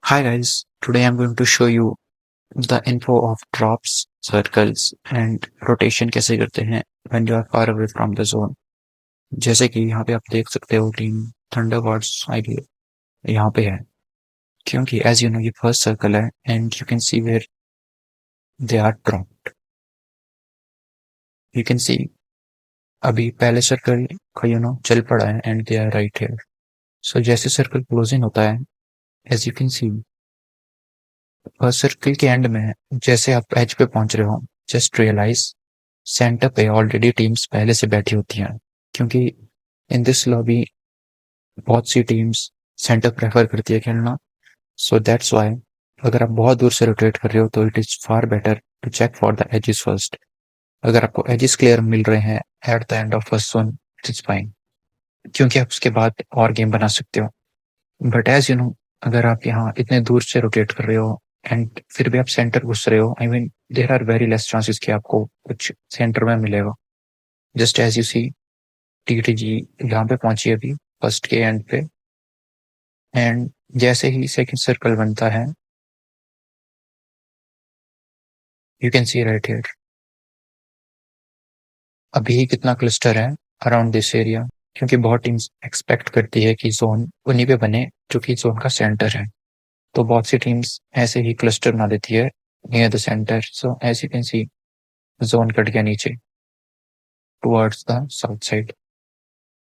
Hi guys, today I'm going to show you the info of drops, circles and rotation कैसे करते हैं when you are far away from the zone। जैसे कि यहाँ पे आप देख सकते हो टीम थंडरबर्ड्स आईपीएल यहाँ पे है, क्योंकि एज यू नो ये फर्स्ट सर्कल है and you can see where they are dropped. You can see अभी पहले सर्कल का चल पड़ा है and they are right here. So जैसे सर्कल क्लोजिंग होता है, as you can see circle के एंड में जैसे आप एज पे पहुंच रहे हो, जस्ट रियलाइज सेंटर पे ऑलरेडी टीम्स पहले से बैठी होती हैं, क्योंकि इन दिस लॉबी बहुत सी टीम्स सेंटर प्रेफर करती है खेलना। सो दैट्स वाई अगर आप बहुत दूर से रोटेट कर रहे हो तो it is far better to check for the edges first. अगर आपको एजेस क्लियर मिल रहे हैं at the end of first one, it is fine, क्योंकि आप उसके बाद और गेम बना सकते हो। बट एज यू नो, अगर आप यहाँ इतने दूर से रोटेट कर रहे हो एंड फिर भी आप सेंटर घुस रहे हो, I mean there are very less chances कि आपको कुछ सेंटर में मिलेगा। Just as you see TTG यहाँ पे पहुंची अभी फर्स्ट के एंड पे, एंड जैसे ही सेकंड सर्कल बनता है you can C right here अभी कितना क्लस्टर है अराउंड दिस एरिया, क्योंकि बहुत टीम्स एक्सपेक्ट करती है कि जोन उन्हीं पे बने जो कि जोन का सेंटर है। तो बहुत सी टीम्स ऐसे ही क्लस्टर बना देती है near the centre. So as you can see zone cut गया नीचे towards the south side,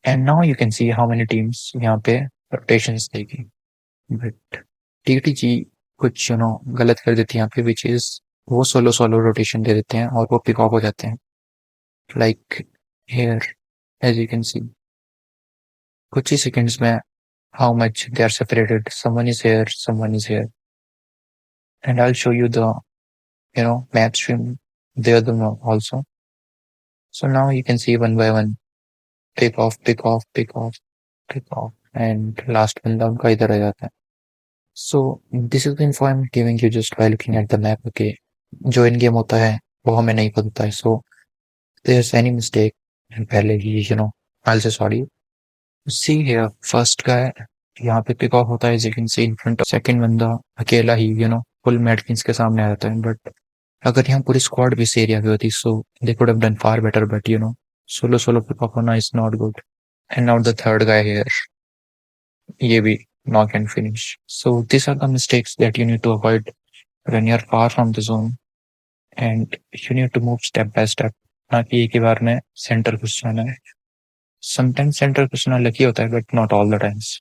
and now you can see how many teams यहाँ पे रोटेशंस देगी। बट टीटीजी कुछ गलत कर देती है यहाँ पे, विच इज वो सोलो सोलो रोटेशन दे देते हैं और वो पिक ऑफ हो जाते हैं। Like here as you can see कुछ ही सेकंड्स में how much they are separated. Someone is here, someone is here, and I'll show you the match stream there the also. So now you can see one by one pick off, pick off, pick off, pick off, and last one down का इधर आ जाता है। So this is the info I'm giving you just by looking at the map. Okay, जो इन game होता है वो हमें नहीं पता है। So there's any mistake पहले ही I'll say sorry। See here first guy यहाँ पे पिक ऑफ होता है, you can see in front of second बंदा अकेला ही फुल मेडकिंस के सामने आ जाता है। बट अगर यहाँ पूरी स्क्वाड भी इस एरिया की होती so they could have done far better, but solo solo pick off होना is not good. And now the third guy here, ये भी knock and finish. So this are the mistakes that you need to avoid when you are far from the zone, and you need to move step by step, ना कि एक ही बार में centre घुस जाना है। Sometimes centre घुसना lucky होता है but not all the times.